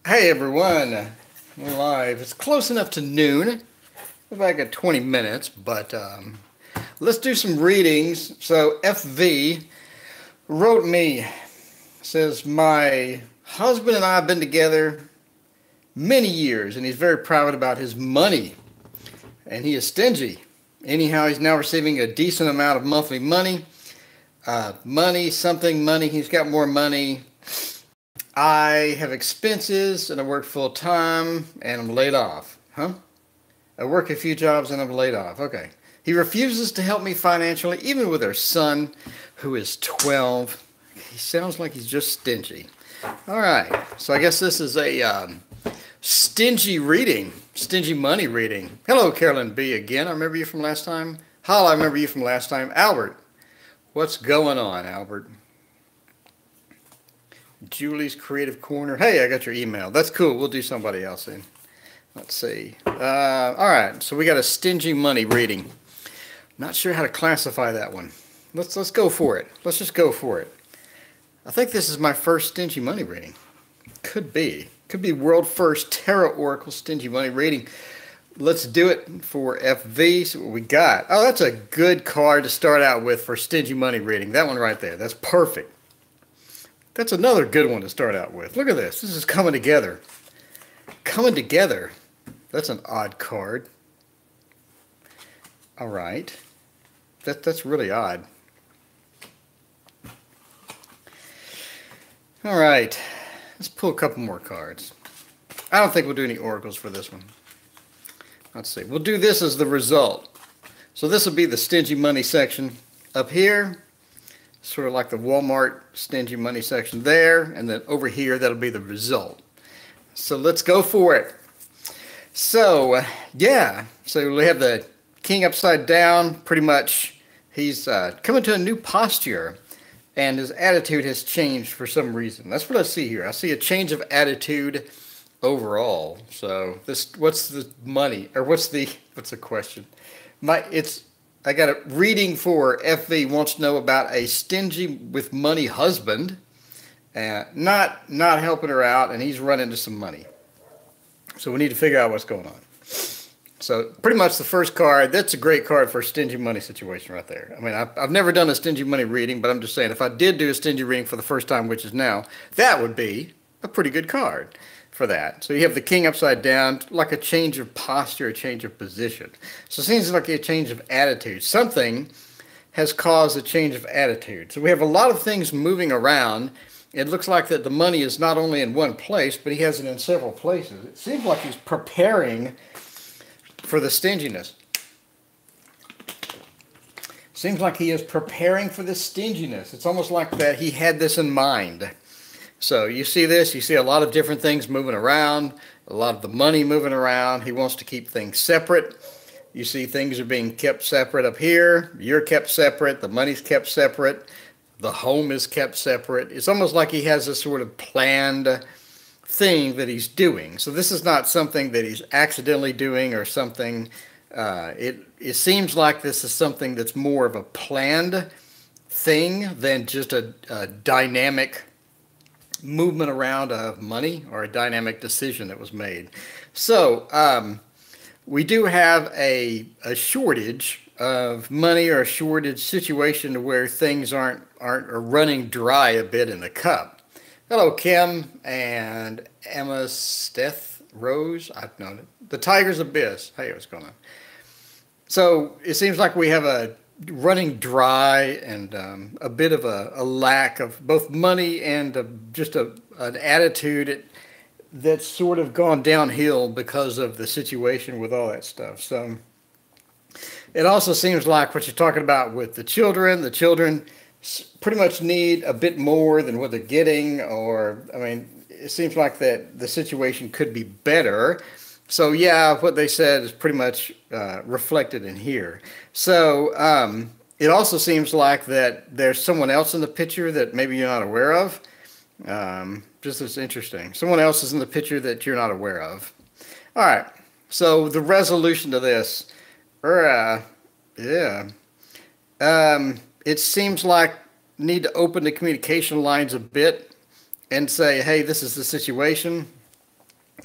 Hey everyone, we're live. It's close enough to noon. We're back at 20 minutes, but let's do some readings. So FV wrote me, says, my husband and I have been together many years, and he's very proud about his money, and he is stingy. Anyhow, he's now receiving a decent amount of monthly money. Money. He's got more money. I have expenses and I work full time and I'm laid off. Huh? I work a few jobs and I'm laid off. Okay. He refuses to help me financially, even with our son, who is 12. He sounds like he's just stingy. All right. So I guess this is a stingy reading, stingy money reading. Hello, Carolyn B. again. I remember you from last time. Hal, I remember you from last time. Albert, what's going on, Albert? Julie's Creative Corner. Hey, I got your email. That's cool. We'll do somebody else then. Let's see. All right. So we got a stingy money reading. Not sure how to classify that one. Let's go for it. Let's just go for it. I think this is my first stingy money reading. Could be. Could be world first Tarot Oracle stingy money reading. Let's do it for FV. See what we got. Oh, that's a good card to start out with for stingy money reading. That one right there. That's perfect. That's another good one to start out with. Look at this. This is coming together. Coming together. That's an odd card. All right. That's really odd. All right. Let's pull a couple more cards. I don't think we'll do any oracles for this one. Let's see. We'll do this as the result. So this will be the stingy money section up here. Sort of like the Walmart stingy money section there, and then over here that'll be the result. So let's go for it. So yeah, so we have the king upside down. Pretty much he's coming to a new posture, and his attitude has changed for some reason. That's what I see here. I see a change of attitude overall. So this, what's the money, or what's the question? I got a reading for FV wants to know about a stingy with money husband, not helping her out, and he's run into some money. So we need to figure out what's going on. So pretty much the first card, that's a great card for a stingy money situation right there. I mean, I've never done a stingy money reading, but I'm just saying if I did do a stingy reading for the first time, which is now, that would be a pretty good card for that. So you have the king upside down, like a change of posture, a change of position. So it seems like a change of attitude. Something has caused a change of attitude. So we have a lot of things moving around. It looks like that the money is not only in one place, but he has it in several places. It seems like he's preparing for the stinginess. Seems like he is preparing for the stinginess. It's almost like that he had this in mind. So you see this, you see a lot of different things moving around, a lot of the money moving around. He wants to keep things separate. You see things are being kept separate up here. You're kept separate. The money's kept separate. The home is kept separate. It's almost like he has a sort of planned thing that he's doing. So this is not something that he's accidentally doing or something. It seems like this is something that's more of a planned thing than just a dynamic movement around of money or a dynamic decision that was made. So we do have a shortage of money or a shortage situation where things are running dry a bit in the cup. Hello, Kim and Emma Steth Rose. I've known it. The Tiger's Abyss. Hey, what's going on? So it seems like we have a running dry and a bit of a lack of both money and just an attitude that's sort of gone downhill because of the situation with all that stuff. So it also seems like what you're talking about with the children pretty much need a bit more than what they're getting, or, I mean, it seems like that the situation could be better. So yeah, what they said is pretty much reflected in here. So it also seems like that there's someone else in the picture that maybe you're not aware of. Just as interesting. Someone else is in the picture that you're not aware of. All right. So the resolution to this, it seems like need to open the communication lines a bit and say, hey, this is the situation.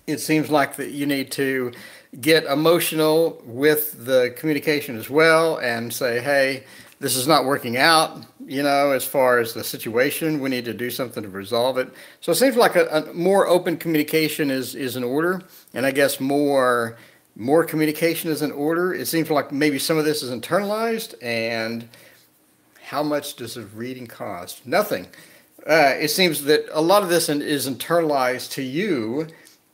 It seems like that you need to get emotional with the communication as well and say, hey, this is not working out, as far as the situation. We need to do something to resolve it. So it seems like a more open communication is in order, and I guess more communication is in order. It seems like maybe some of this is internalized. And how much does a reading cost? Nothing. It seems that a lot of this is internalized to you,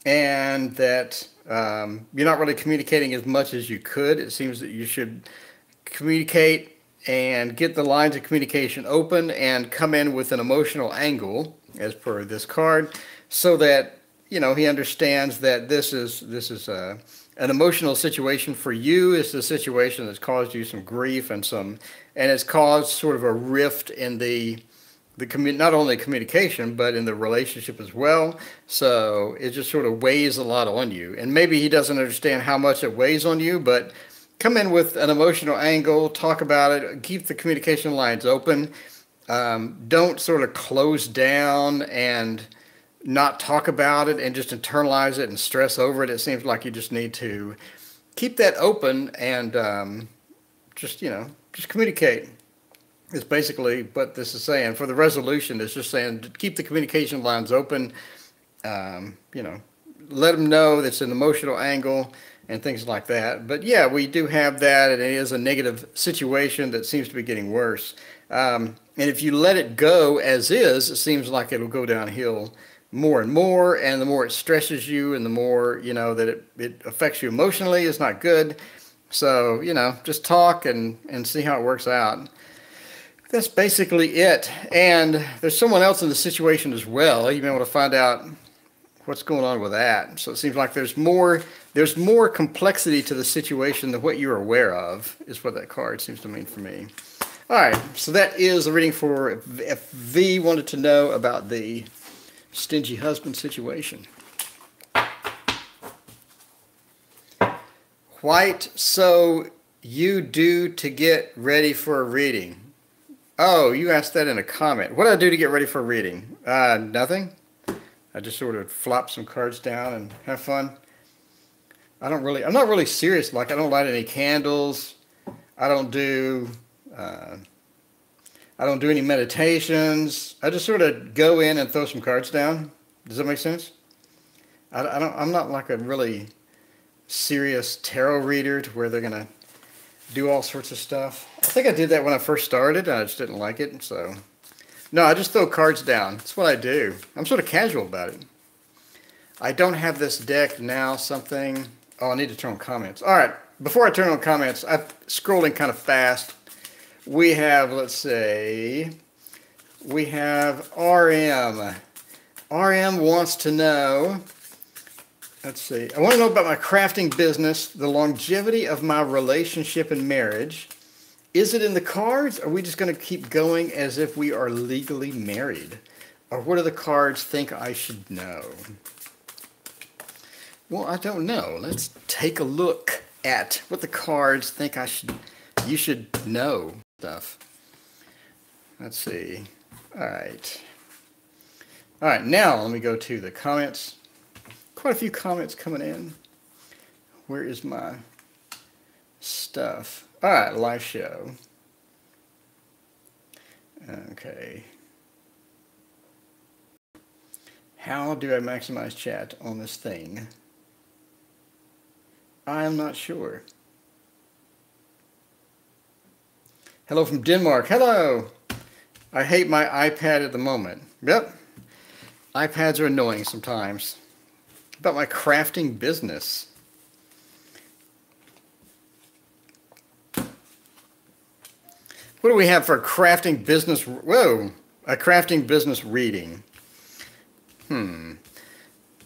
and that you're not really communicating as much as you could. It seems that you should communicate and get the lines of communication open and come in with an emotional angle, as per this card, so that he understands that this is an emotional situation for you. It's a situation that's caused you some grief and it's caused sort of a rift in not only communication, but in the relationship as well. So it just sort of weighs a lot on you. And maybe he doesn't understand how much it weighs on you, but come in with an emotional angle, talk about it, keep the communication lines open. Don't sort of close down and not talk about it and just internalize it and stress over it. It seems like you just need to keep that open and just communicate. Is basically what this is saying. For the resolution, it's just saying to keep the communication lines open. Let them know that's an emotional angle and things like that. But yeah, we do have that, and it is a negative situation that seems to be getting worse. And if you let it go as is, it seems like it'll go downhill more and more. And the more it stresses you, and the more that it affects you emotionally, is not good. So just talk and see how it works out. That's basically it. And there's someone else in the situation as well. You may want to find out what's going on with that. So it seems like there's more complexity to the situation than what you're aware of, is what that card seems to mean for me. All right, so that is a reading for if V wanted to know about the stingy husband situation. White, so you do to get ready for a reading. Oh, you asked that in a comment. What do I do to get ready for a reading? Nothing. I just sort of flop some cards down and have fun. I'm not really serious. Like, I don't light any candles. I don't do any meditations. I just sort of go in and throw some cards down. Does that make sense? I'm not like a really serious tarot reader to where they're going to do all sorts of stuff. I think I did that when I first started, and I just didn't like it. So, no, I just throw cards down. That's what I do. I'm sort of casual about it. I don't have this deck now. Oh, I need to turn on comments. All right, before I turn on comments, I'm scrolling kind of fast. We have, let's see, we have RM. RM wants to know, let's see, I want to know about my crafting business, the longevity of my relationship and marriage. Is it in the cards? Or are we just going to keep going as if we are legally married? Or what do the cards think I should know? Well, I don't know. Let's take a look at what the cards think you should know stuff. Let's see. All right. All right, now let me go to the comments. Quite a few comments coming in. Where is my stuff? All right, live show. Okay. How do I maximize chat on this thing? I'm not sure. Hello from Denmark. Hello. I hate my iPad at the moment. Yep. iPads are annoying sometimes. About my crafting business. What do we have for a crafting business? Whoa, a crafting business reading.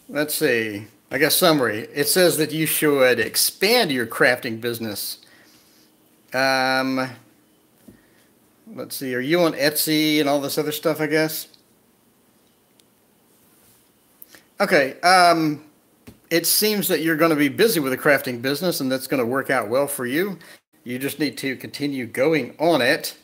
Let's see. I guess summary. It says that you should expand your crafting business. Let's see. Are you on Etsy and all this other stuff, I guess? Okay. It seems that you're going to be busy with a crafting business, and that's going to work out well for you. You just need to continue going on it,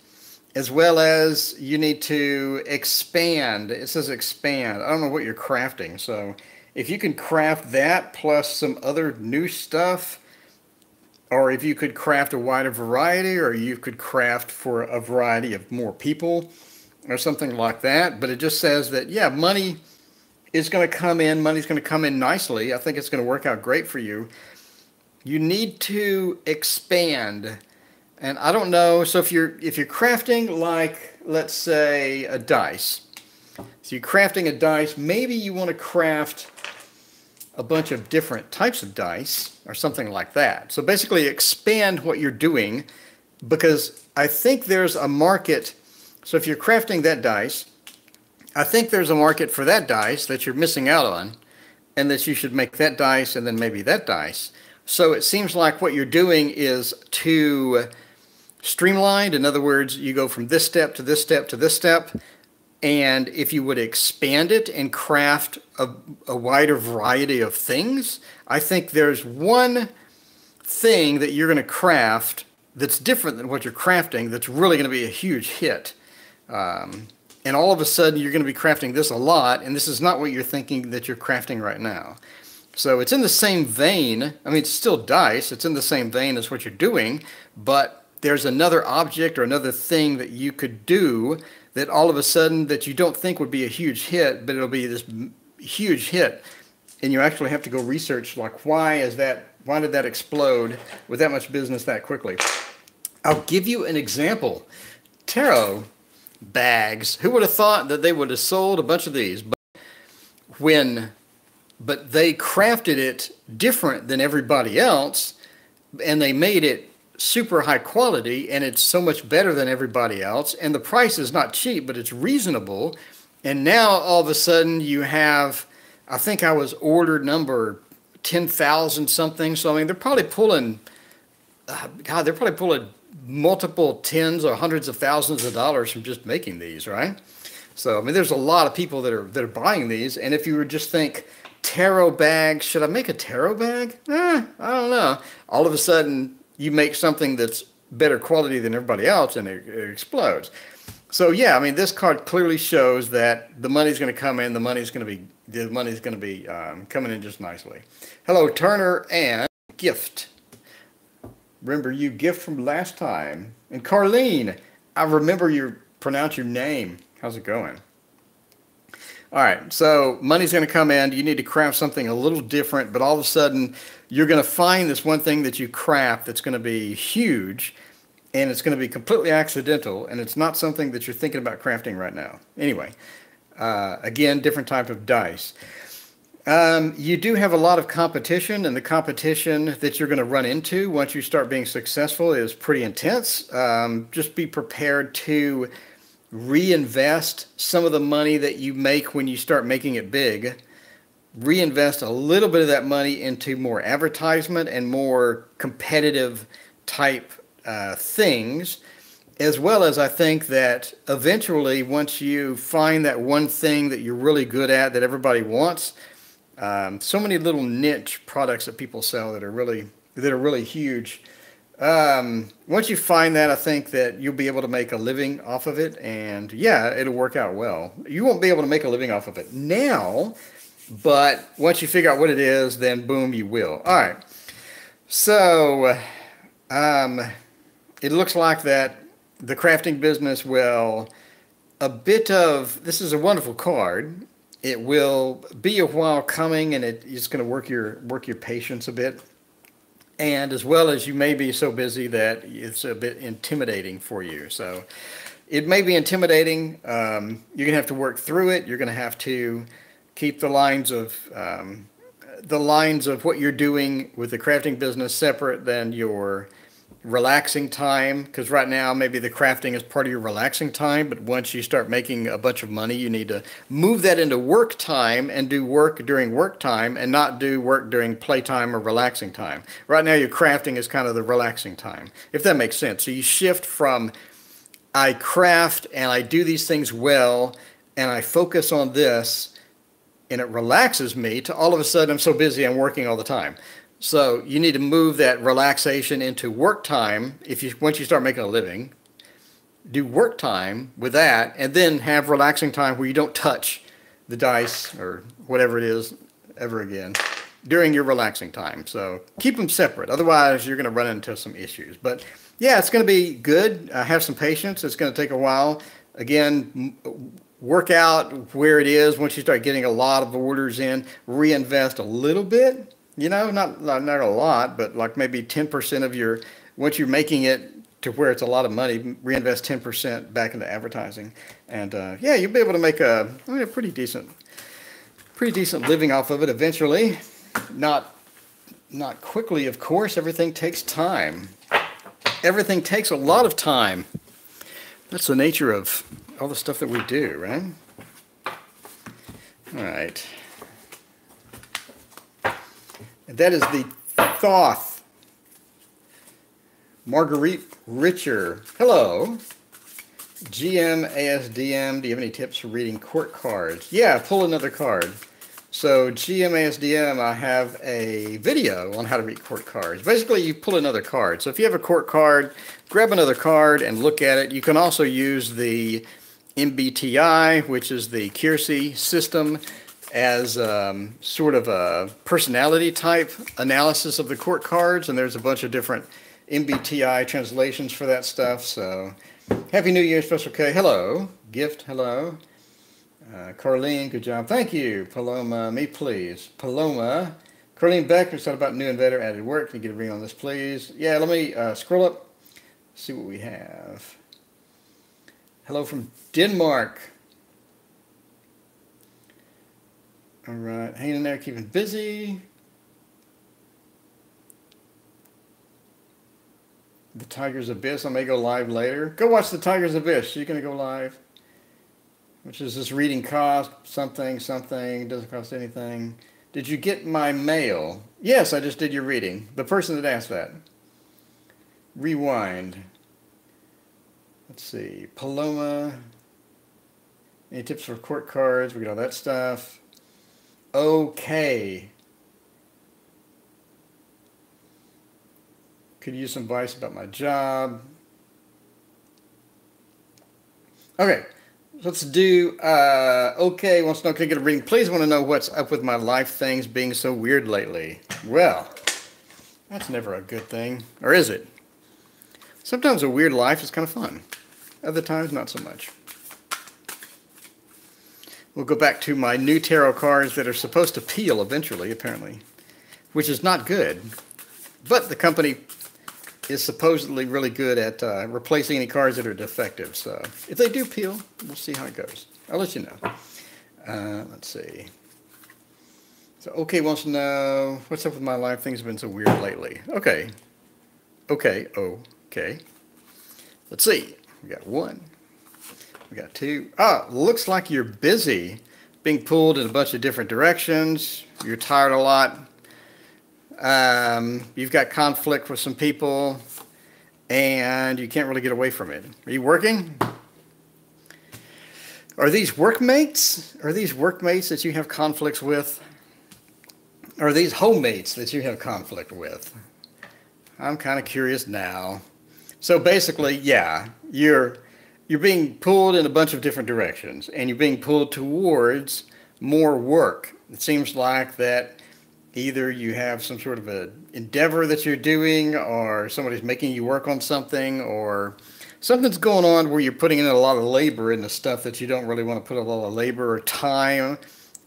as well as you need to expand. It says expand. I don't know what you're crafting, so if you can craft that plus some other new stuff, or if you could craft a wider variety, or you could craft for a variety of more people, or something like that. But it just says that, yeah, money is going to come in. Money's going to come in nicely. I think it's going to work out great for you. You need to expand. And I don't know. So if you're crafting, like, let's say a dice. So you're crafting a dice. Maybe you want to craft a bunch of different types of dice or something like that. So basically expand what you're doing, because I think there's a market. So if you're crafting that dice, I think there's a market for that dice that you're missing out on, and that you should make that dice and then maybe that dice. So it seems like what you're doing is too streamlined. In other words, you go from this step to this step to this step. And if you would expand it and craft a wider variety of things, I think there's one thing that you're going to craft that's different than what you're crafting that's really going to be a huge hit. And all of a sudden, you're going to be crafting this a lot, and this is not what you're thinking that you're crafting right now. So it's in the same vein. I mean, it's still dice. It's in the same vein as what you're doing, but there's another object or another thing that you could do that all of a sudden that you don't think would be a huge hit, but it'll be this huge hit. And you actually have to go research, like, why did that explode with that much business that quickly? I'll give you an example. Tarot bags. Who would have thought that they would have sold a bunch of these? But they crafted it different than everybody else, and they made it super high quality, and it's so much better than everybody else, and the price is not cheap, but it's reasonable. And now all of a sudden you have, I think I was ordered number 10,000 something. So I mean, they're probably pulling multiple tens or hundreds of thousands of dollars from just making these, right? So I mean, there's a lot of people that are buying these. And if you would just think tarot bag, should I make a tarot bag? I don't know. All of a sudden you make something that's better quality than everybody else, and it explodes. So yeah, I mean, this card clearly shows that the money's going to come in. The money's going to be coming in just nicely. Hello, Turner and Gift. Remember you, Gift, from last time. And Carlene, I remember pronounce your name. How's it going? All right, so money's going to come in. You need to craft something a little different, but all of a sudden you're going to find this one thing that you craft that's going to be huge, and it's going to be completely accidental, and it's not something that you're thinking about crafting right now. Anyway, again, different type of dice. You do have a lot of competition, and the competition that you're going to run into once you start being successful is pretty intense. Just be prepared to reinvest some of the money that you make when you start making it big. Reinvest a little bit of that money into more advertisement and more competitive type things, as well as I think that eventually, once you find that one thing that you're really good at that everybody wants, so many little niche products that people sell that are really huge. Once you find that, I think that you'll be able to make a living off of it, and yeah, it'll work out well. You won't be able to make a living off of it now, but once you figure out what it is, then boom, you will. All right. So, it looks like that the crafting business will, this is a wonderful card. It will be a while coming, and it's going to work your patience a bit. And as well as you may be so busy that it's a bit intimidating for you. So it may be intimidating. You're going to have to work through it. You're going to have to keep the lines of what you're doing with the crafting business separate than your relaxing time, because right now maybe the crafting is part of your relaxing time, but once you start making a bunch of money, you need to move that into work time and do work during work time and not do work during playtime or relaxing time. Right now your crafting is kind of the relaxing time, if that makes sense. So you shift from I craft and I do these things well and I focus on this and it relaxes me, to all of a sudden I'm so busy I'm working all the time. So you need to move that relaxation into work time. Once you start making a living, do work time with that, and then have relaxing time where you don't touch the dice or whatever it is ever again during your relaxing time. So keep them separate. Otherwise, you're going to run into some issues. But yeah, it's going to be good. Have some patience. It's going to take a while. Again, work out where it is. Once you start getting a lot of orders in, reinvest a little bit. You know, not a lot, but like maybe 10% of your, once you're making it to where it's a lot of money, reinvest 10% back into advertising. And yeah, you'll be able to make a pretty decent living off of it eventually. Not quickly, of course. Everything takes time. Everything takes a lot of time. That's the nature of all the stuff that we do, right? All right. And that is the Thoth. Marguerite Richer. Hello. GM, ASDM, do you have any tips for reading court cards? Yeah, pull another card. So GM, ASDM, I have a video on how to read court cards. Basically, you pull another card. So if you have a court card, grab another card and look at it. You can also use the MBTI, which is the Keirsey system, as sort of a personality type analysis of the court cards. And there's a bunch of different MBTI translations for that stuff. So Happy New Year, Special K. Hello. Gift, hello. Carlene, good job. Thank you. Paloma, me please. Paloma. Carlene Becker said about new invader added work. Can you get a ring on this, please? Yeah, let me scroll up. See what we have. Hello from Denmark. All right. Hanging in there, keeping busy. The Tiger's Abyss. I may go live later. Go watch the Tiger's Abyss. You're going to go live. Which is this reading cost, something, doesn't cost anything. Did you get my mail? Yes, I just did your reading. The person that asked that. Rewind. Let's see. Paloma. Any tips for court cards? We got all that stuff. Okay. Could use some advice about my job. Okay. Let's do, okay, wants to know, can I get a reading? Please want to know what's up with my life things being so weird lately. Well, that's never a good thing. Or is it? Sometimes a weird life is kind of fun. Other times, not so much. We'll go back to my new tarot cards that are supposed to peel eventually, apparently. Which is not good. But the company is supposedly really good at replacing any cards that are defective. So if they do peel, we'll see how it goes. I'll let you know. Let's see. So OK wants to know, what's up with my life? Things have been so weird lately. Okay. Okay. Okay. Let's see. We got one. We got two. Ah, looks like you're busy, being pulled in a bunch of different directions. You're tired a lot. You've got conflict with some people, and you can't really get away from it. Are you working? Are these workmates? Are these workmates that you have conflicts with? Are these homemates that you have conflict with? I'm kind of curious now. So basically, yeah, you're being pulled in a bunch of different directions, and you're being pulled towards more work. It seems like that either you have some sort of an endeavor that you're doing, or somebody's making you work on something, or something's going on where you're putting in a lot of labor into stuff that you don't really want to put a lot of labor or time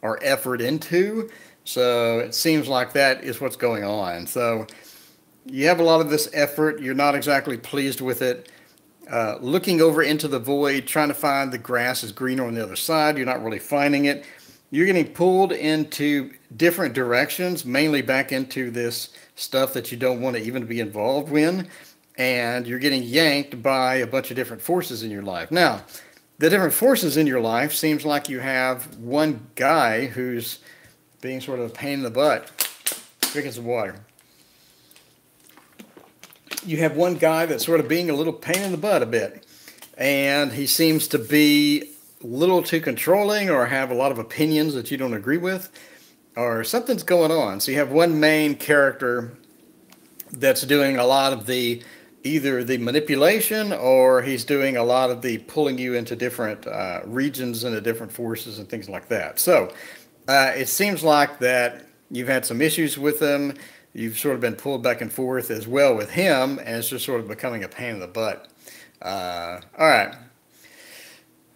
or effort into. So it seems like that is what's going on. So you have a lot of this effort. You're not exactly pleased with it. Looking over into the void, trying to find the grass is greener on the other side. You're not really finding it. You're getting pulled into different directions, mainly back into this stuff that you don't want to even be involved in, and you're getting yanked by a bunch of different forces in your life. Now, the different forces in your life seems like you have one guy who's being sort of a pain in the butt. Drinking some water. You have one guy that's sort of being a little pain in the butt a bit, and he seems to be a little too controlling or have a lot of opinions that you don't agree with, or something's going on. So you have one main character that's doing a lot of the either the manipulation, or he's doing a lot of the pulling you into different regions and the different forces and things like that. So It seems like that you've had some issues with him. You've sort of been pulled back and forth as well with him, and it's just sort of becoming a pain in the butt. All right,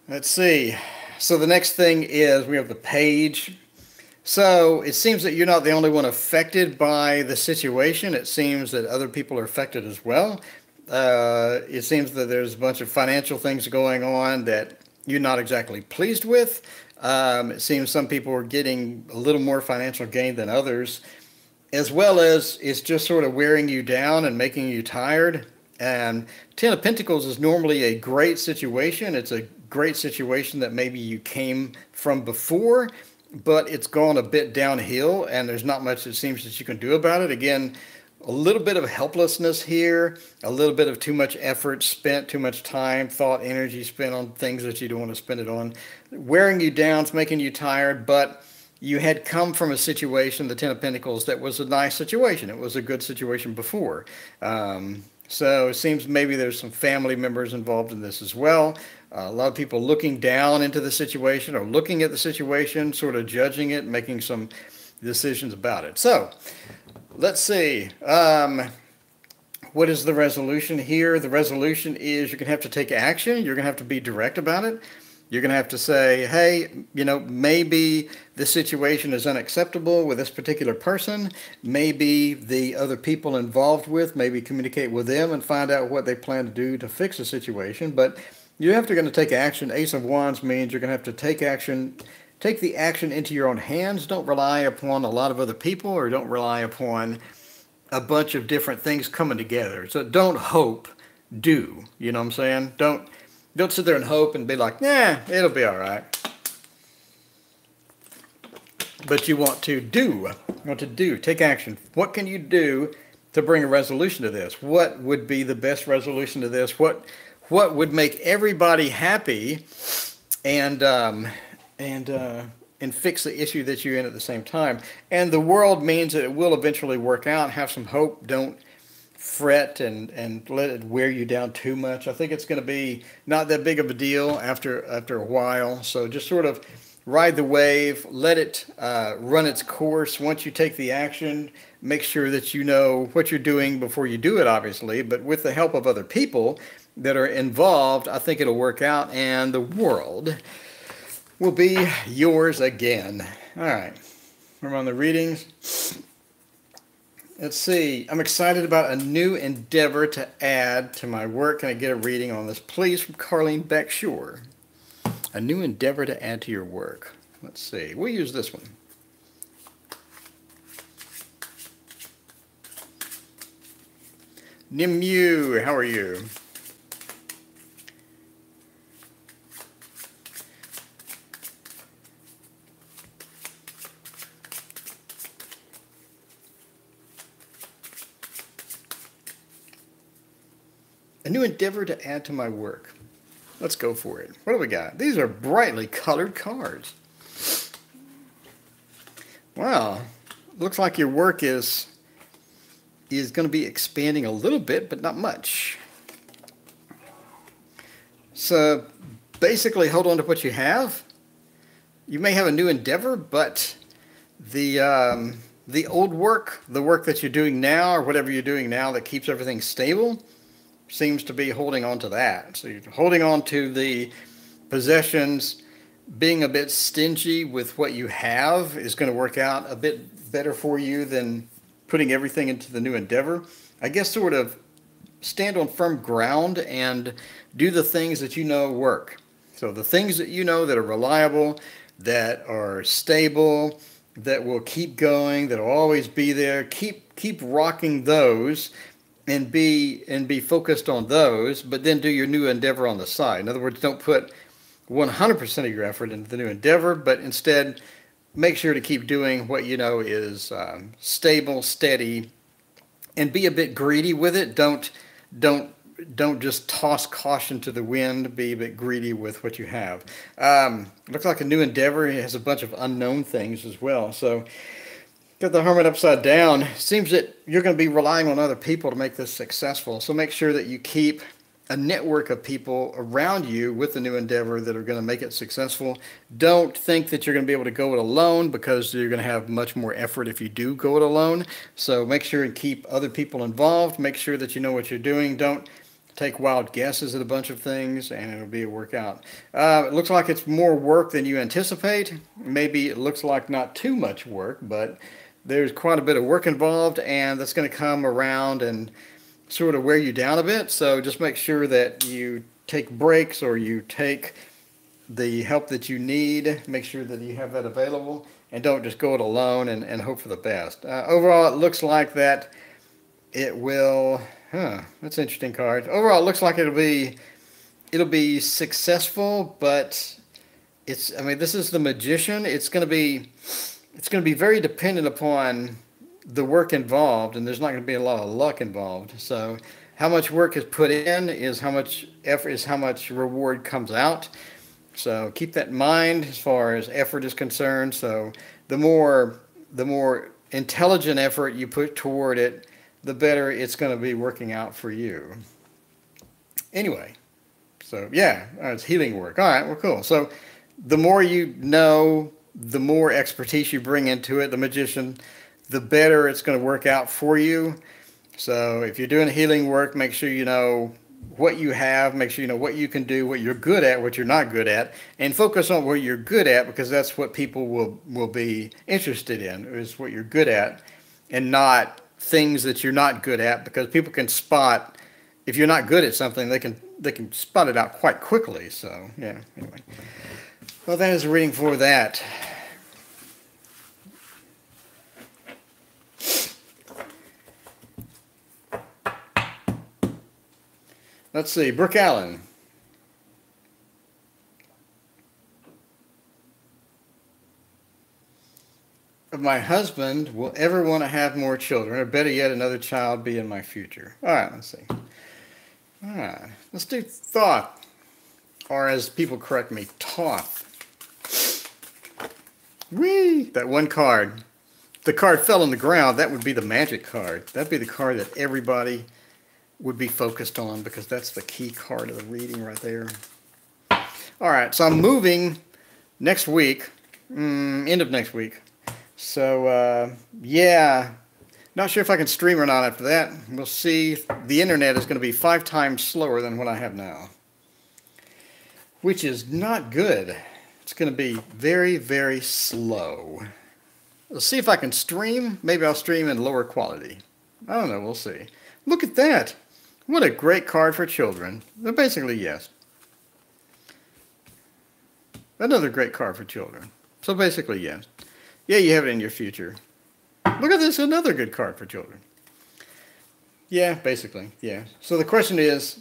let's see. So the next thing is we have the page. So it seems that you're not the only one affected by the situation. It seems that other people are affected as well. It seems that there's a bunch of financial things going on that you're not exactly pleased with. It seems some people are getting a little more financial gain than others, as well as it's just sort of wearing you down and making you tired. And Ten of Pentacles is normally a great situation. It's a great situation that maybe you came from before, but it's gone a bit downhill, and there's not much it seems that you can do about it. Again, a little bit of helplessness here, a little bit of too much effort spent, too much time, thought, energy spent on things that you don't want to spend it on. Wearing you down, it's making you tired, but you had come from a situation, the Ten of Pentacles, that was a nice situation. It was a good situation before. So it seems maybe there's some family members involved in this as well. A lot of people looking down into the situation or looking at the situation, sort of judging it, making some decisions about it. So let's see. What is the resolution here? The resolution is you're going to have to take action. You're going to have to be direct about it. You're going to have to say, hey, maybe this situation is unacceptable with this particular person. Maybe the other people involved with, maybe communicate with them and find out what they plan to do to fix the situation. But you have to going to take action. Ace of Wands means you're going to have to take action. Take the action into your own hands. Don't rely upon a lot of other people, or don't rely upon a bunch of different things coming together. So don't hope, do. You know what I'm saying? Don't sit there and hope and be like, nah, it'll be all right. But you want to do. You want to do. Take action. What can you do to bring a resolution to this? What would be the best resolution to this? What would make everybody happy and fix the issue that you're in at the same time? And the world means that it will eventually work out. Have some hope. Don't fret and let it wear you down too much. I think it's going to be not that big of a deal after a while. So just sort of ride the wave, let it run its course. Once you take the action, make sure that you know what you're doing before you do it, obviously. But with the help of other people that are involved, I think it'll work out, and the world will be yours again. All right, we're on the readings. Let's see. I'm excited about a new endeavor to add to my work. Can I get a reading on this, please, from Carlene Beckshore? A new endeavor to add to your work. Let's see. We'll use this one. Nimue, how are you? A new endeavor to add to my work. Let's go for it. What do we got? These are brightly colored cards. Wow. Looks like your work is going to be expanding a little bit, but not much. So basically hold on to what you have. You may have a new endeavor, but the old work, the work that you're doing now, or whatever you're doing now that keeps everything stable, seems to be holding on to that. So you're holding on to the possessions. Being a bit stingy with what you have is going to work out a bit better for you than putting everything into the new endeavor. I guess sort of stand on firm ground and do the things that you know work. So the things that you know that are reliable, that are stable, that will keep going, that will always be there, keep rocking those. And be focused on those, but then do your new endeavor on the side. In other words, don't put 100% of your effort into the new endeavor, but instead make sure to keep doing what you know is stable, steady, and be a bit greedy with it. Don't just toss caution to the wind. Be a bit greedy with what you have. Looks like a new endeavor. It has a bunch of unknown things as well. So. Got the Hermit upside down. Seems that you're going to be relying on other people to make this successful. So make sure that you keep a network of people around you with the new endeavor that are going to make it successful. Don't think that you're going to be able to go it alone, because you're going to have much more effort if you do go it alone. So make sure and keep other people involved. Make sure that you know what you're doing. Don't take wild guesses at a bunch of things, and it'll be a workout. It looks like it's more work than you anticipate. Maybe it looks like not too much work, but there's quite a bit of work involved, and that's going to come around and sort of wear you down a bit. So just make sure that you take breaks, or you take the help that you need. Make sure that you have that available, and don't just go it alone and hope for the best. Overall, it looks like that it will. That's an interesting card. Overall, it looks like it'll be successful, but I mean, this is the Magician. It's going to be very dependent upon the work involved, and there's not going to be a lot of luck involved. So how much work is put in is how much effort is how much reward comes out. So keep that in mind as far as effort is concerned. So the more intelligent effort you put toward it, the better it's going to be working out for you. Anyway, so yeah, it's healing work. All right, well, cool. So the more you know, the more expertise you bring into it, the Magician, the better it's going to work out for you. So if you're doing healing work, make sure you know what you have, make sure you know what you can do, what you're good at, what you're not good at, and focus on what you're good at, because that's what people will be interested in, is what you're good at, and not things that you're not good at, because people can spot if you're not good at something. They can spot it out quite quickly. So yeah, anyway, well, that is a reading for that. Let's see, Brooke Allen. My husband will ever want to have more children, or better yet, another child be in my future. All right, let's see. All right, let's do Thoth, or as people correct me, Toth. Whee! That one card. If the card fell on the ground, that would be the magic card. That'd be the card that everybody would be focused on, because that's the key card of the reading right there. All right, so I'm moving next week, end of next week. So, yeah, not sure if I can stream or not after that. We'll see. The internet is going to be 5 times slower than what I have now, which is not good. It's going to be very, very slow. Let's see if I can stream. Maybe I'll stream in lower quality. I don't know. We'll see. Look at that. What a great card for children. Basically, yes. Another great card for children. So basically, yes. Yeah, you have it in your future. Look at this, another good card for children. Yeah, basically, yeah. So the question is,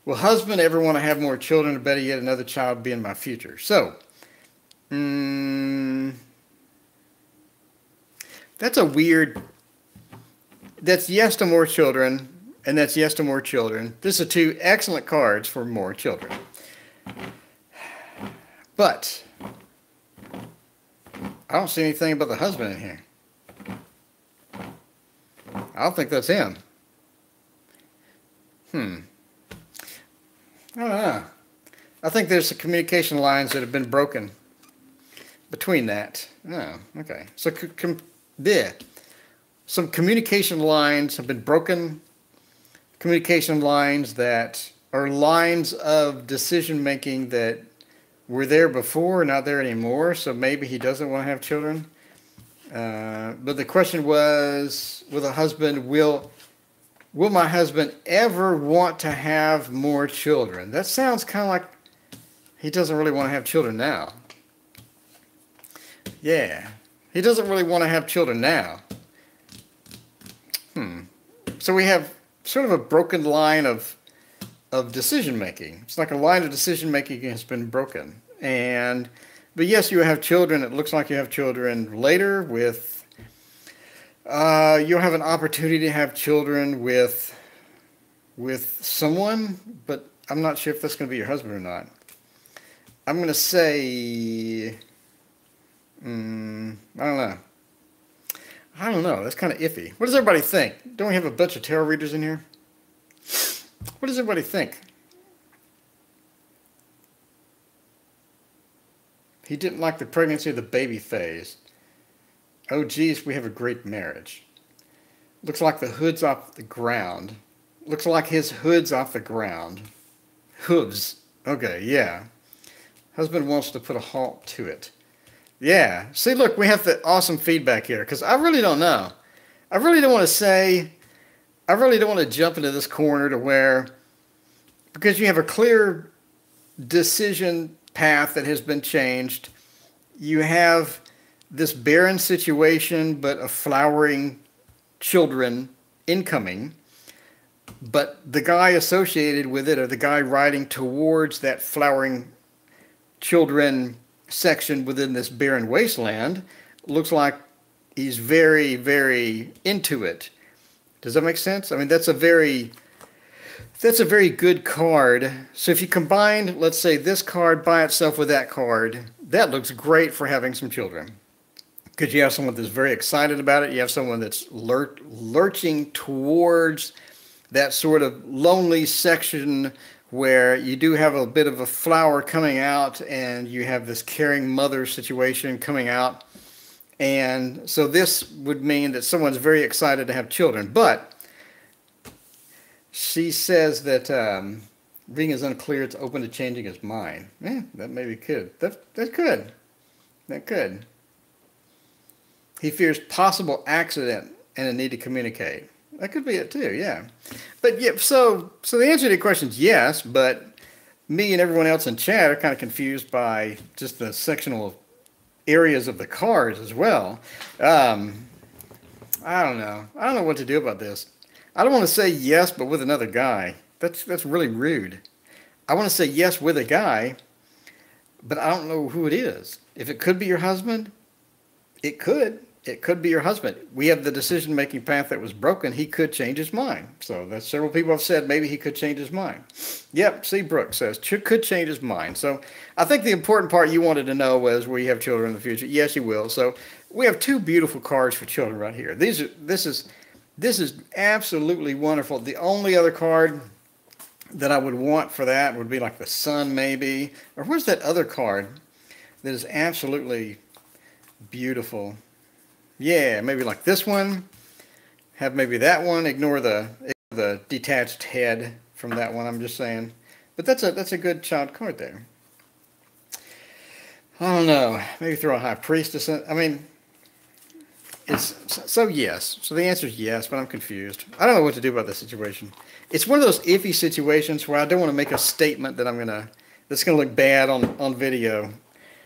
will husband ever want to have more children, or better yet, another child be in my future? So, that's a weird, that's yes to more children, and that's yes to more children. These are 2 excellent cards for more children. But I don't see anything about the husband in here. I don't think that's him. I don't know. I think there's some communication lines that have been broken between that. Oh, okay. So some communication lines have been broken. Communication lines that are lines of decision making that were there before, not there anymore. So maybe he doesn't want to have children. But the question was, will my husband ever want to have more children? That sounds kind of like he doesn't really want to have children now. Yeah, he doesn't really want to have children now. So we have sort of a broken line of decision making. It's like a line of decision making has been broken. But yes, you have children. It looks like you have children later with. You'll have an opportunity to have children with someone, but I'm not sure if that's going to be your husband or not. I'm going to say, I don't know. I don't know. That's kind of iffy. What does everybody think? Don't we have a bunch of tarot readers in here? What does everybody think? He didn't like the pregnancy or the baby phase. Oh, geez, we have a great marriage. Looks like the hood's off the ground. Looks like his hood's off the ground. Hooves. Okay, yeah. Husband wants to put a halt to it. Yeah. See, look, we have the awesome feedback here because I really don't know. I really don't want to say, I really don't want to jump into this corner to where, because you have a clear decision path that has been changed. You have this barren situation, but a flowering children incoming. But the guy associated with it, or the guy riding towards that flowering children section within this barren wasteland, looks like he's very, very into it. Does that make sense? I mean, that's a very good card. So if you combine, let's say, this card by itself with that card, that looks great for having some children. Because you have someone that's very excited about it. You have someone that's lurching towards that sort of lonely section where you do have a bit of a flower coming out and you have this caring mother situation coming out. And so this would mean that someone's very excited to have children. But she says that being is unclear, it's open to changing his mind. Yeah, that maybe could. That could. That could. He fears possible accident and a need to communicate. That could be it too, yeah. But yeah, so the answer to the question is yes, but me and everyone else in chat are kind of confused by just the sectional areas of the cards as well. I don't know. I don't know what to do about this. I don't want to say yes, but with another guy. That's really rude. I want to say yes with a guy, but I don't know who it is. If it could be your husband, it could. It could be your husband. We have the decision-making path that was broken. He could change his mind. So that's several people have said maybe he could change his mind. Yep, C. Brooks says could change his mind. So I think the important part you wanted to know was will you have children in the future? Yes, you will. So we have two beautiful cards for children right here. This is absolutely wonderful. The only other card that I would want for that would be like the sun maybe. Or where's that other card that is absolutely beautiful? Yeah, maybe like this one. Have maybe that one. Ignore the detached head from that one. I'm just saying. But that's a good child card there. I don't know. Maybe throw a high priestess in. I mean, it's so yes. So the answer is yes, but I'm confused. I don't know what to do about this situation. It's one of those iffy situations where I don't want to make a statement that that's gonna look bad on video.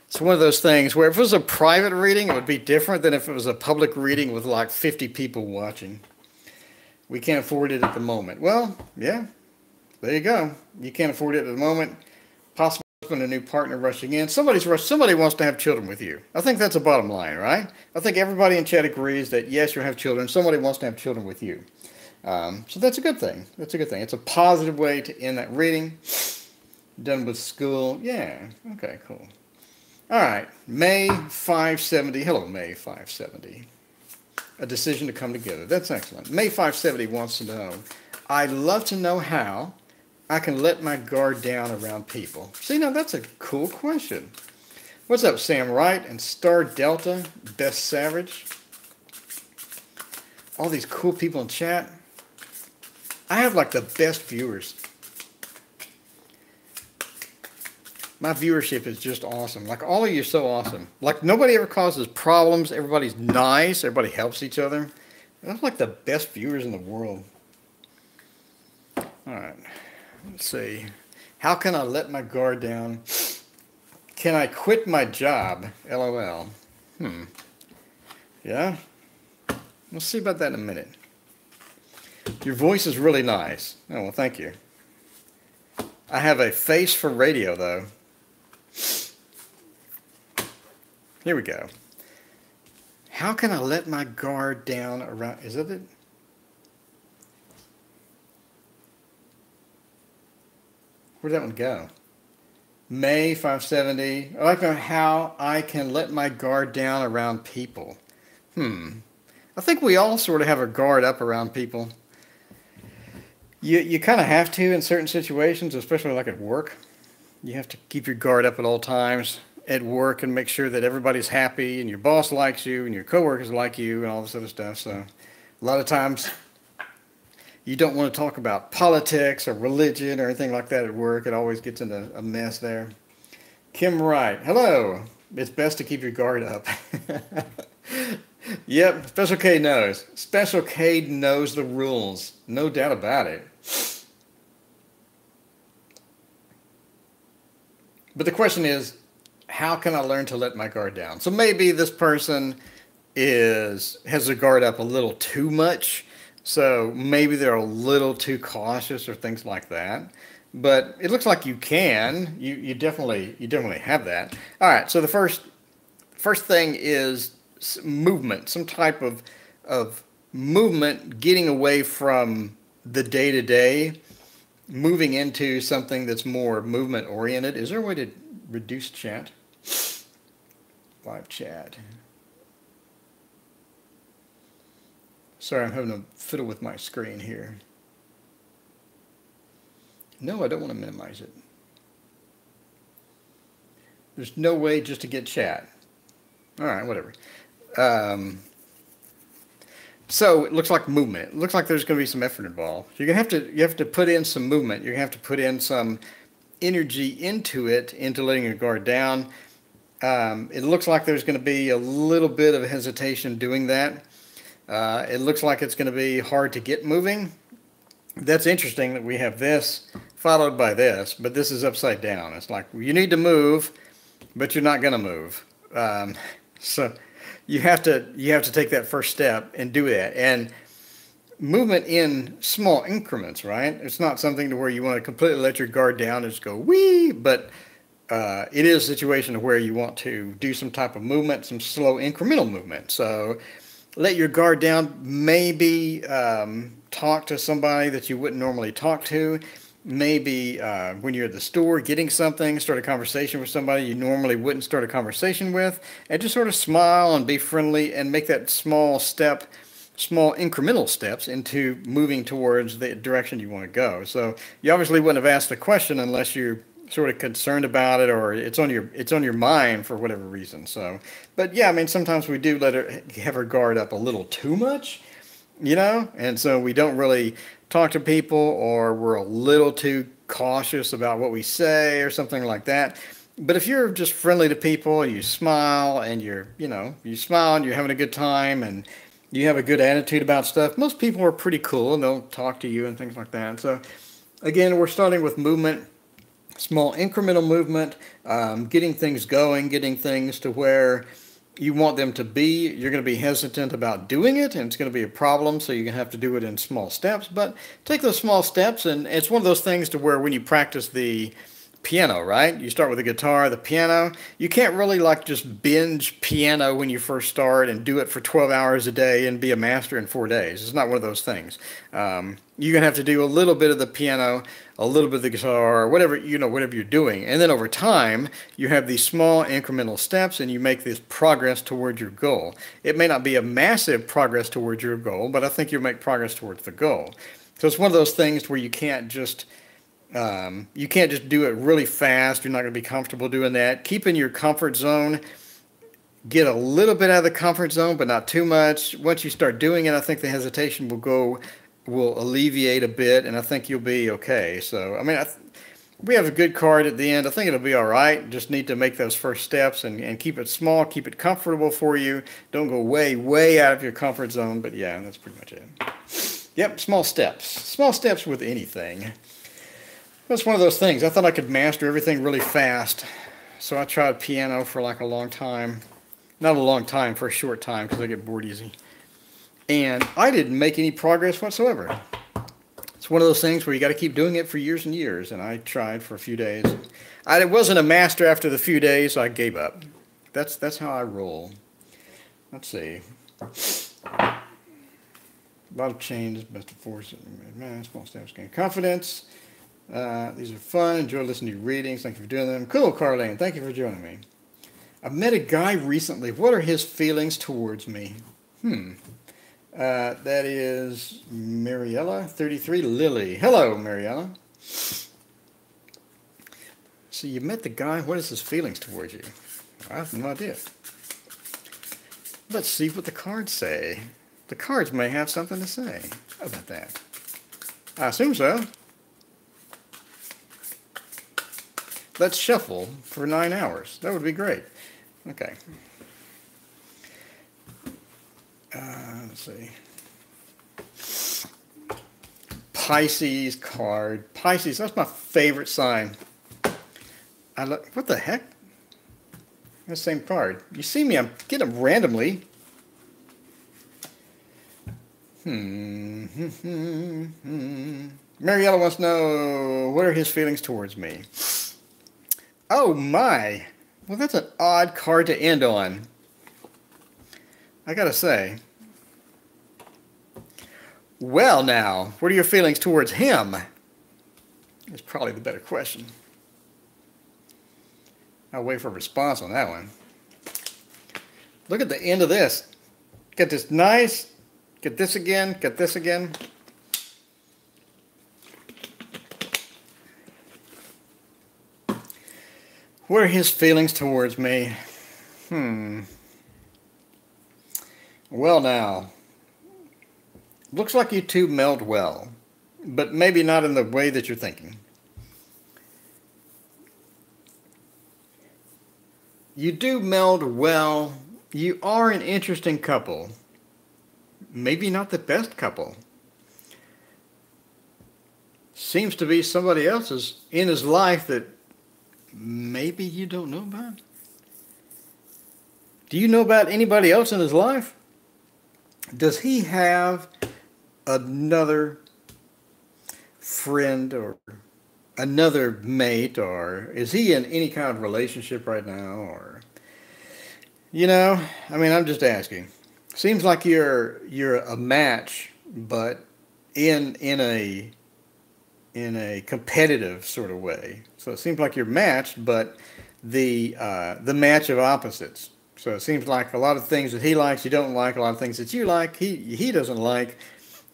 It's one of those things where if it was a private reading, it would be different than if it was a public reading with like 50 people watching. We can't afford it at the moment. Well, yeah, there you go. You can't afford it at the moment. Possible husband, a new partner rushing in. Somebody wants to have children with you. I think that's the bottom line, right? I think everybody in chat agrees that yes, you'll have children. Somebody wants to have children with you. So that's a good thing. That's a good thing. It's a positive way to end that reading. Done with school. Yeah. Okay, cool. All right, May 570. Hello, May 570. A decision to come together. That's excellent. May 570 wants to know, I'd love to know how I can let my guard down around people. See, now that's a cool question. What's up, Sam Wright and Star Delta, Best Savage? All these cool people in chat. I have like the best viewers. My viewership is just awesome. Like, all of you are so awesome. Like, nobody ever causes problems. Everybody's nice. Everybody helps each other. I'm like the best viewers in the world. All right. Let's see. How can I let my guard down? Can I quit my job? LOL. Yeah? We'll see about that in a minute. Your voice is really nice. Oh, well, thank you. I have a face for radio, though. Here we go. How can I let my guard down around... Is that it? Where'd that one go? May 570. I'd like to know how I can let my guard down around people. I think we all sort of have a guard up around people. You kind of have to in certain situations, especially like at work. You have to keep your guard up at all times at work and make sure that everybody's happy and your boss likes you and your coworkers like you and all this other stuff. So a lot of times you don't want to talk about politics or religion or anything like that at work. It always gets into a mess there. Kim Wright, hello. It's best to keep your guard up. Yep, Special K knows. Special K knows the rules. No doubt about it. But the question is, how can I learn to let my guard down? So maybe this person has their guard up a little too much. So maybe they're a little too cautious or things like that. But it looks like you can. You definitely have that. All right. So the first thing is movement, some type of movement, getting away from the day to day, moving into something that's more movement oriented. Is there a way to reduce chat? Live chat. Sorry, I'm having a fiddle with my screen here. No, I don't want to minimize it. There's no way just to get chat. All right, whatever. So it looks like movement. It looks like there's going to be some effort involved. You're going to have to put in some movement. You're going to have to put in some energy into it, into letting your guard down. It looks like there's going to be a little bit of hesitation doing that. It looks like it's going to be hard to get moving. That's interesting that we have this followed by this, but this is upside down. It's like you need to move, but you're not going to move. So you have to take that first step and do that. And movement in small increments, right? It's not something to where you want to completely let your guard down and just go wee, but it is a situation where you want to do some type of movement, some slow incremental movement. So let your guard down, maybe talk to somebody that you wouldn't normally talk to. Maybe when you're at the store getting something, start a conversation with somebody you normally wouldn't start a conversation with, and just sort of smile and be friendly and make that small incremental steps into moving towards the direction you want to go. So you obviously wouldn't have asked the question unless you're sort of concerned about it or it's on your mind for whatever reason. So, but yeah, I mean, sometimes we do have our guard up a little too much, and so we don't really talk to people, or we're a little too cautious about what we say or something like that. But if you're just friendly to people, you smile and you smile and you're having a good time and you have a good attitude about stuff, most people are pretty cool and they'll talk to you and things like that. So again, we're starting with movement, small incremental movement, getting things going, getting things to where you want them to be. You're going to be hesitant about doing it, and it's going to be a problem, so you're going to have to do it in small steps. But take those small steps, and it's one of those things to where when you practice the piano, right? You start with the guitar, the piano. You can't really like just binge piano when you first start and do it for 12 hours a day and be a master in 4 days. It's not one of those things. You're going to have to do a little bit of the piano, a little bit of the guitar, whatever you're doing. And then over time, you have these small incremental steps and you make this progress towards your goal. It may not be a massive progress towards your goal, but I think you'll make progress towards the goal. So it's one of those things where you can't just do it really fast. You're not going to be comfortable doing that. Keep in your comfort zone. Get a little bit out of the comfort zone, but not too much. Once you start doing it, I think the hesitation will alleviate a bit, and I think you'll be okay. So, I mean, we have a good card at the end. I think it'll be all right. Just need to make those first steps and keep it small, keep it comfortable for you. Don't go way, way out of your comfort zone, but yeah, that's pretty much it. Yep, small steps. Small steps with anything. That's one of those things. I thought I could master everything really fast, so I tried piano for like a long time. Not a long time, for a short time, because I get bored easy. And I didn't make any progress whatsoever. It's one of those things where you got to keep doing it for years and years, and I tried for a few days. I wasn't a master after the few days, so I gave up. That's how I roll. Let's see. A lot of changes, best of force, small steps, gain confidence. These are fun. Enjoy listening to your readings. Thank you for doing them. Cool, Carlene. Thank you for joining me. I met a guy recently. What are his feelings towards me? That is Mariella, 33, Lily. Hello, Mariella. So you met the guy. What is his feelings towards you? I have no idea. Let's see what the cards say. The cards may have something to say about that. I assume so. Let's shuffle for 9 hours. That would be great. Okay. Let's see. Pisces card. Pisces, that's my favorite sign. What the heck? The same card. You see me, I'm getting them randomly. Mariella wants to know, what are his feelings towards me? Oh my. Well, that's an odd card to end on. I gotta say. Well now, what are your feelings towards him? That's probably the better question. I'll wait for a response on that one. Look at the end of this. Get this nice. Get this again. Get this again. What are his feelings towards me? Well now. Looks like you two meld well. But maybe not in the way that you're thinking. You do meld well. You are an interesting couple. Maybe not the best couple. Seems to be somebody else's in his life that maybe you don't know about. Do you know about anybody else in his life? Does he have another friend or another mate, or is he in any kind of relationship right now? Or, you know, I mean, I'm just asking. Seems like you're a match, but in a competitive sort of way. So it seems like you're matched, but the match of opposites. So it seems like a lot of things that he likes you don't like, a lot of things that you like he doesn't like.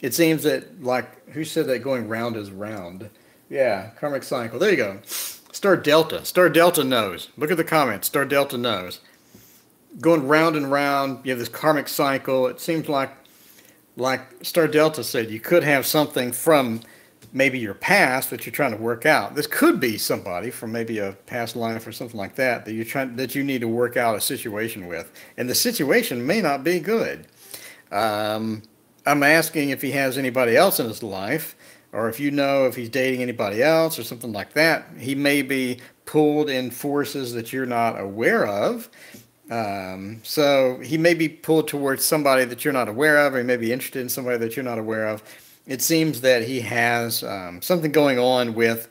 It seems that, like, who said that going round is round? Yeah, karmic cycle. There you go. Star Delta. Star Delta knows. Look at the comments. Star Delta knows. Going round and round, you have this karmic cycle. It seems like Star Delta said, you could have something from maybe your past that you're trying to work out. This could be somebody from maybe a past life or something like that that you need to work out a situation with. And the situation may not be good. I'm asking if he has anybody else in his life, or if you know if he's dating anybody else or something like that. He may be pulled in forces that you're not aware of. So he may be pulled towards somebody that you're not aware of, or he may be interested in somebody that you're not aware of. It seems that he has something going on with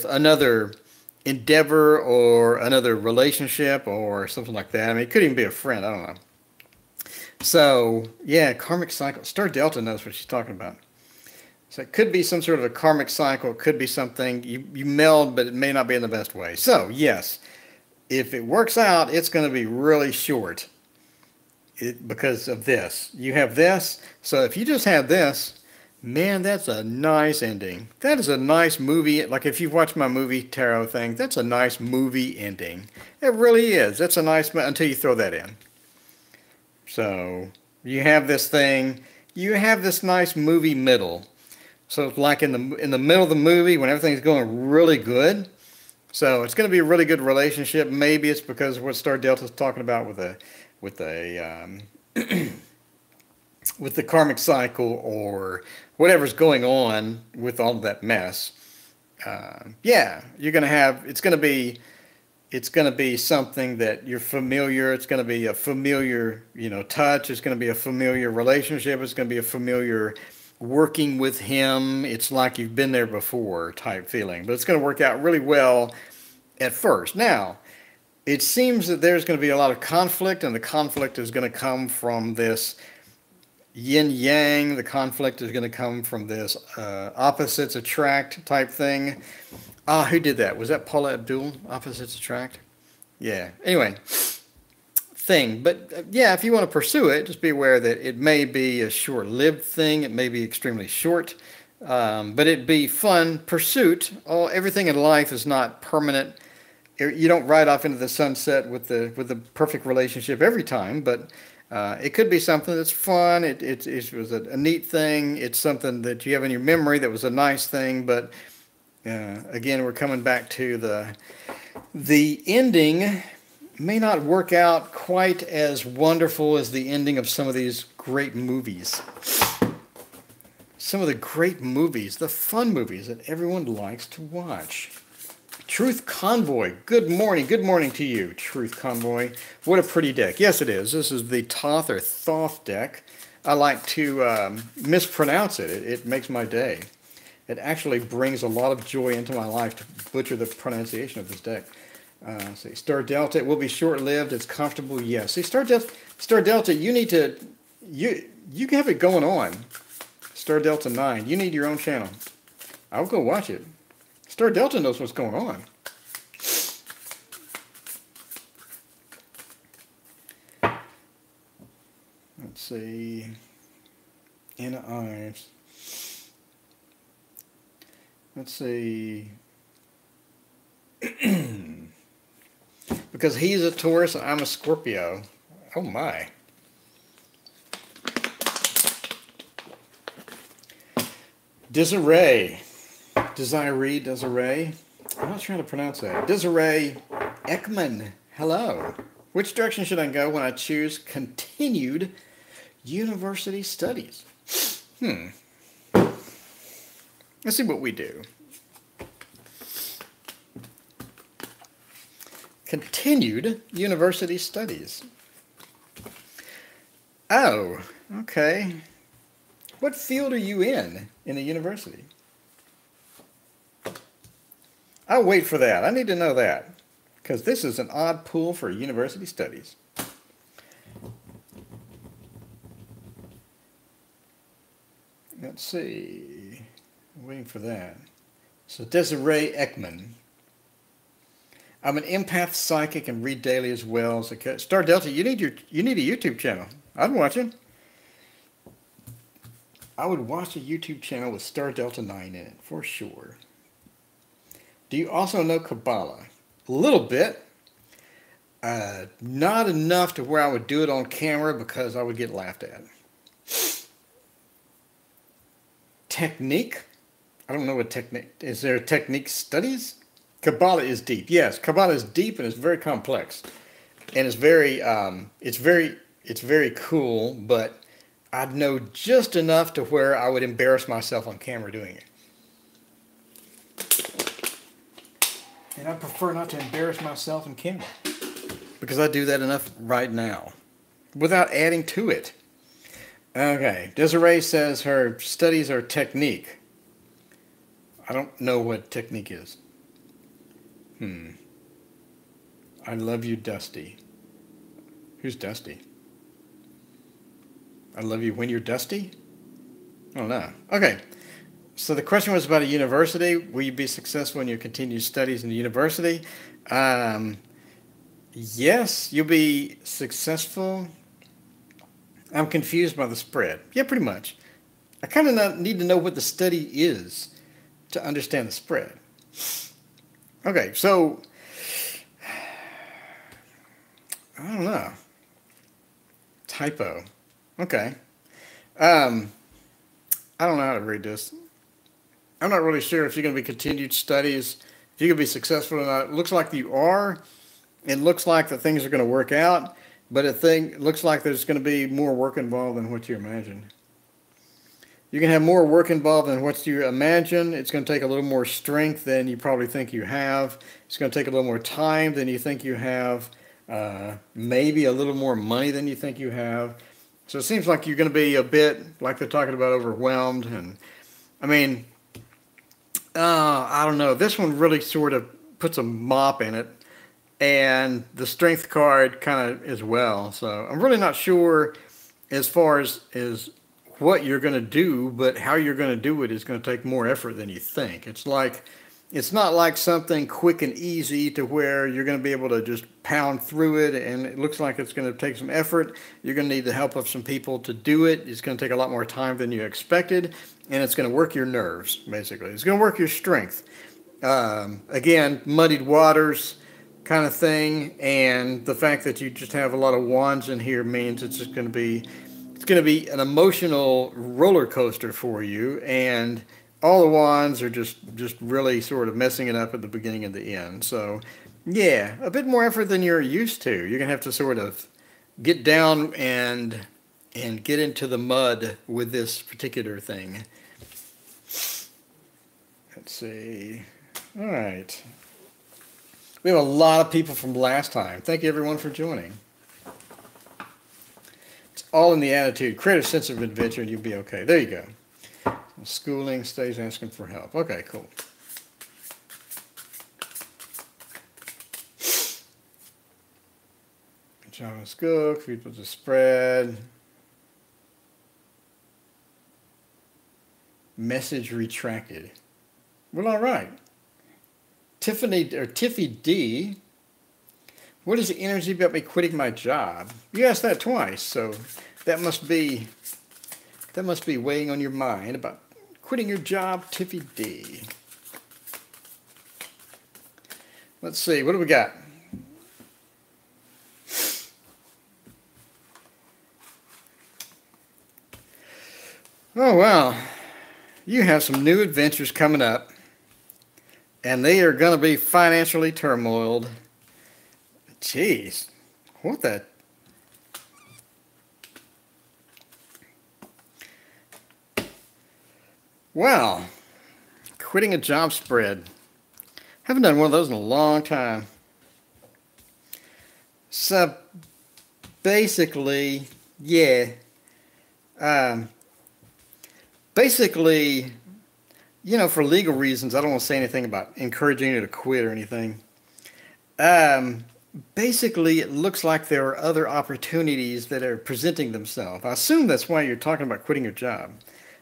another endeavor or another relationship or something like that. I mean, it could even be a friend. I don't know. So, yeah, karmic cycle. Star Delta knows what she's talking about. So it could be some sort of a karmic cycle. It could be something you meld, but it may not be in the best way. So, yes, if it works out, it's going to be really short because of this. You have this. So if you just have this, man, that's a nice ending. That is a nice movie. Like if you've watched my movie tarot thing, that's a nice movie ending. It really is. That's a nice, until you throw that in. So you have this thing. You have this nice movie middle. So it's like in the middle of the movie when everything's going really good. So it's going to be a really good relationship. Maybe it's because of what Star Delta's talking about with the karmic cycle or whatever's going on with all of that mess. Yeah, you're going to have. It's going to be something that you're familiar. It's going to be a familiar, touch. It's going to be a familiar relationship. It's going to be a familiar working with him. It's like you've been there before type feeling, but it's going to work out really well at first. Now, it seems that there's going to be a lot of conflict, and the conflict is going to come from this yin-yang. The conflict is going to come from this opposites attract type thing. Who did that? Was that Paula Abdul, opposites attract? Yeah. Anyway, thing. But yeah, if you want to pursue it, just be aware that it may be a short-lived thing. It may be extremely short, but it'd be fun pursuit. Everything in life is not permanent. You don't ride off into the sunset with the perfect relationship every time, but it could be something that's fun. It was a neat thing. It's something that you have in your memory that was a nice thing. But again, we're coming back to the ending may not work out quite as wonderful as the ending of some of these great movies. Some of the great movies, the fun movies that everyone likes to watch. Truth Convoy, good morning. Good morning to you, Truth Convoy. What a pretty deck. Yes, it is. This is the Thoth or Thoth deck. I like to mispronounce it. It makes my day. It actually brings a lot of joy into my life to butcher the pronunciation of this deck. See, Star Delta, it will be short-lived. It's comfortable. Yes. See, Star Delta, you need to, you have it going on. Star Delta 9, you need your own channel. I'll go watch it. Star Delta knows what's going on. Let's see. In eyes. Let's see. Because he's a Taurus and I'm a Scorpio. Oh my. Desiree. Desiree. I'm not trying to pronounce that. Desiree Ekman. Hello. Which direction should I go when I choose continued university studies? Let's see what we do. Continued university studies. Oh, okay. What field are you in the university? I'll wait for that. I need to know that, because this is an odd pool for university studies. Let's see. I'm waiting for that. So Desiree Ekman. I'm an empath psychic and read daily as well. So Star Delta, you need a YouTube channel. I'd watch it. I would watch a YouTube channel with Star Delta 9 in it, for sure. Do you also know Kabbalah? A little bit. Not enough to where I would do it on camera because I would get laughed at. Technique? I don't know what technique. Is there technique studies? Kabbalah is deep. Yes, Kabbalah is deep and it's very complex, and it's very cool. But I'd know just enough to where I would embarrass myself on camera doing it, and I prefer not to embarrass myself on camera because I do that enough right now, without adding to it. Okay, Desiree says her studies are technique. I don't know what technique is. I love you, Dusty. Who's Dusty? I love you when you're Dusty? I don't know. Okay. So the question was about a university. Will you be successful in your continued studies in the university? Yes, you'll be successful. I'm confused by the spread. Yeah, pretty much. I kind of need to know what the study is to understand the spread. Okay, so I don't know. Typo. Okay. I don't know how to read this. I'm not really sure if you're going to be continued studies, if you're going to be successful or not. It looks like you are. It looks like the things are going to work out, but it looks like there's going to be more work involved than what you imagine. You can have more work involved than what you imagine. It's going to take a little more strength than you probably think you have. It's going to take a little more time than you think you have. Maybe a little more money than you think you have. So it seems like you're going to be a bit, like they're talking about, overwhelmed. And I mean, I don't know. This one really sort of puts a mop in it. And the strength card kind of as well. So I'm really not sure as far as what you're going to do, but how you're going to do it is going to take more effort than you think. It's like It's not like something quick and easy to where you're going to be able to just pound through it and it looks like it's going to take some effort. You're going to need the help of some people to do it. It's going to take a lot more time than you expected, and it's going to work your nerves, basically. It's going to work your strength. Again, muddied waters kind of thing, and the fact that you just have a lot of wands in here means it's just going to be an emotional roller coaster for you, and all the wands are just really sort of messing it up at the beginning and the end. So yeah, a bit more effort than you're used to. You're gonna have to sort of get down and get into the mud with this particular thing. Let's see. All right. We have a lot of people from last time. Thank you everyone for joining. It's all in the attitude. Create a sense of adventure and you'll be okay. There you go. Schooling, stays asking for help. Okay, cool. Job in school, people to spread. Message retracted. Well, all right. Tiffy D. What is the energy about me quitting my job? You asked that twice, so that must be weighing on your mind about quitting your job, Tiffy D. Let's see, what do we got? Oh, wow. You have some new adventures coming up, and they are going to be financially turmoiled. Jeez, what the... Wow, quitting a job spread. Haven't done one of those in a long time. So, basically, yeah. Basically, you know, for legal reasons, I don't want to say anything about encouraging you to quit or anything. Basically, it looks like there are other opportunities that are presenting themselves. I assume that's why you're talking about quitting your job.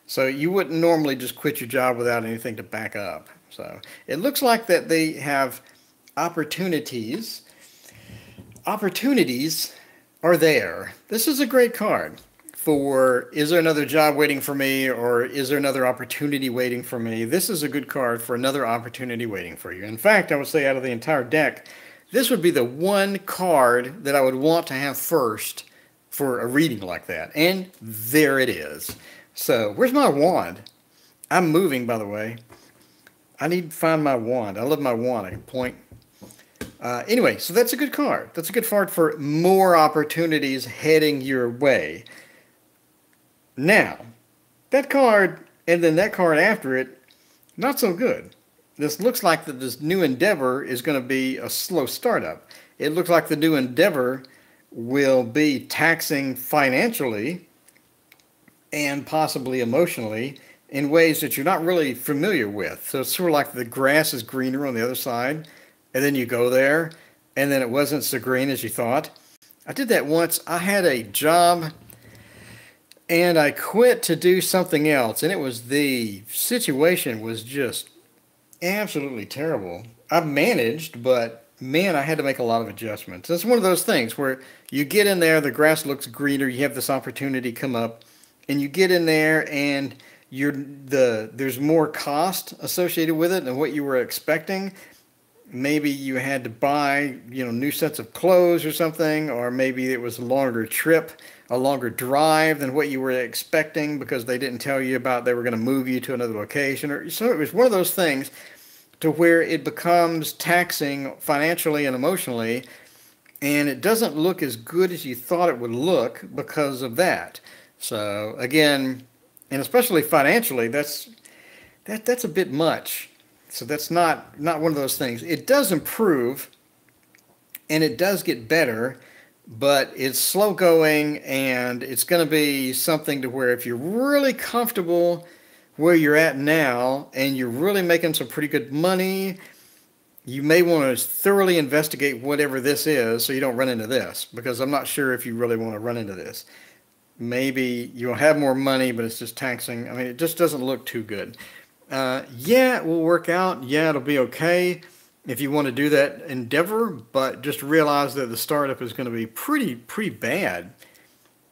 So you wouldn't normally just quit your job without anything to back up. So it looks like that they have opportunities. Opportunities are there. This is a great card for, is there another job waiting for me, or is there another opportunity waiting for me? This is a good card for another opportunity waiting for you. In fact, I would say out of the entire deck, this would be the one card that I would want to have first for a reading like that. And there it is. So, where's my wand? I'm moving, by the way. I need to find my wand. I love my wand. I can point. Anyway, so that's a good card. That's a good card for more opportunities heading your way. Now, that card, and then that card after it, not so good. This looks like that this new endeavor is going to be a slow startup. It looks like the new endeavor will be taxing financially and possibly emotionally in ways that you're not really familiar with. So it's sort of like the grass is greener on the other side, and then you go there, and then it wasn't so green as you thought. I did that once. I had a job, and I quit to do something else, and it was, the situation was just absolutely terrible. I managed, but man, I had to make a lot of adjustments. It's one of those things where you get in there, the grass looks greener, you have this opportunity come up, and you get in there and there's more cost associated with it than what you were expecting. Maybe you had to buy, new sets of clothes or something, or maybe it was a longer trip, a longer drive than what you were expecting because they didn't tell you about they were going to move you to another location. Or so it was one of those things to where it becomes taxing financially and emotionally, and it doesn't look as good as you thought it would look because of that. So again, and especially financially, that's a bit much. So that's not one of those things. It does improve, and it does get better, but it's slow going, and it's going to be something to where if you're really comfortable where you're at now, and you're really making some pretty good money, you may want to thoroughly investigate whatever this is so you don't run into this, because I'm not sure if you really want to run into this. Maybe you'll have more money, but it's just taxing. I mean, it just doesn't look too good. Yeah, it will work out. Yeah, it'll be okay if you want to do that endeavor, but just realize that the startup is going to be pretty bad.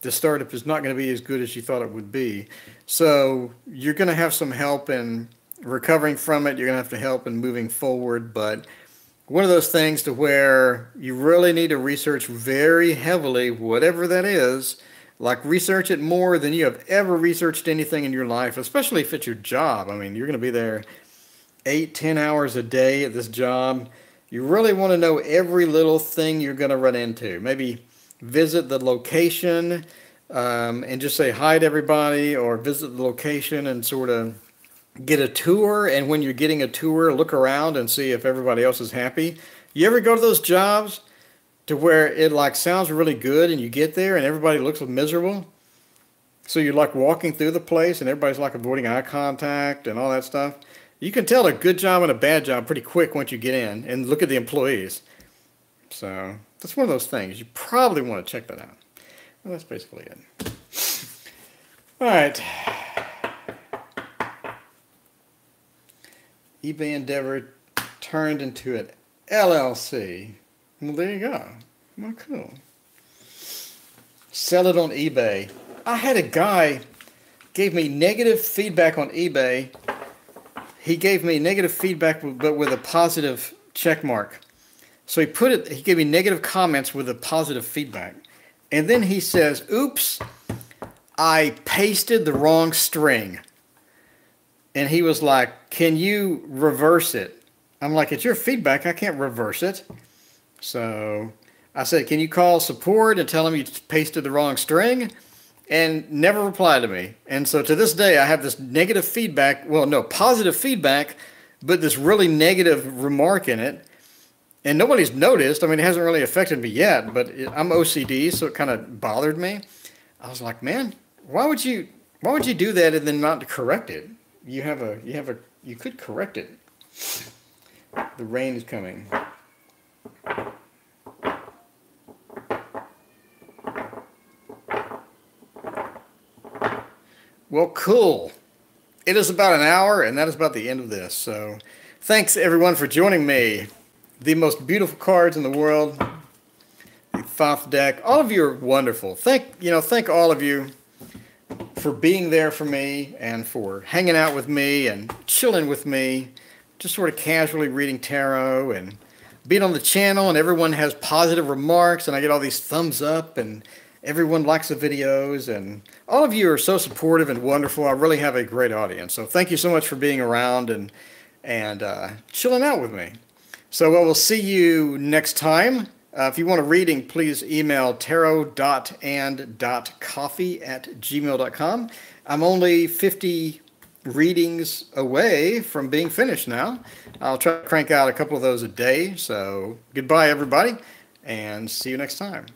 The startup is not going to be as good as you thought it would be. So you're going to have some help in recovering from it. You're going to have to help in moving forward, but one of those things to where you really need to research very heavily, whatever that is, like research it more than you have ever researched anything in your life, especially if it's your job. I mean, you're going to be there 8, 10 hours a day at this job. You really want to know every little thing you're going to run into. Maybe visit the location and just say hi to everybody, or visit the location and sort of get a tour. And when you're getting a tour, look around and see if everybody else is happy. You ever go to those jobs to where it like sounds really good and you get there and everybody looks miserable? So you're like walking through the place and everybody's like avoiding eye contact and all that stuff. You can tell a good job and a bad job pretty quick once you get in and look at the employees. So that's one of those things. You probably want to check that out. Well, that's basically it. All right. eBay Endeavor turned into an LLC. Well, there you go. Well, cool. Sell it on eBay. I had a guy gave me negative feedback on eBay. He gave me negative feedback, but with a positive check mark. So he gave me negative comments with a positive feedback. And then he says, oops, I pasted the wrong string. And he was like, can you reverse it? I'm like, it's your feedback. I can't reverse it. So I said, can you call support and tell them you pasted the wrong string? And never replied to me. And so to this day, I have this negative feedback. Well, no, positive feedback, but this really negative remark in it. And nobody's noticed. I mean, it hasn't really affected me yet, but I'm OCD, so it kind of bothered me. I was like, man, why would you do that and then not correct it? You could correct it. The rain is coming. Well, cool. It is about an hour, and that is about the end of this. So thanks, everyone, for joining me. The most beautiful cards in the world, the Thoth deck. All of you are wonderful. Thank all of you for being there for me and for hanging out with me and chilling with me, just sort of casually reading tarot and being on the channel, and everyone has positive remarks, and I get all these thumbs up, and everyone likes the videos, and all of you are so supportive and wonderful. I really have a great audience. So thank you so much for being around and chilling out with me. So we'll see you next time. If you want a reading, please email tarot.and.coffee@gmail.com. I'm only 50 readings away from being finished now. I'll try to crank out a couple of those a day. So goodbye, everybody, and see you next time.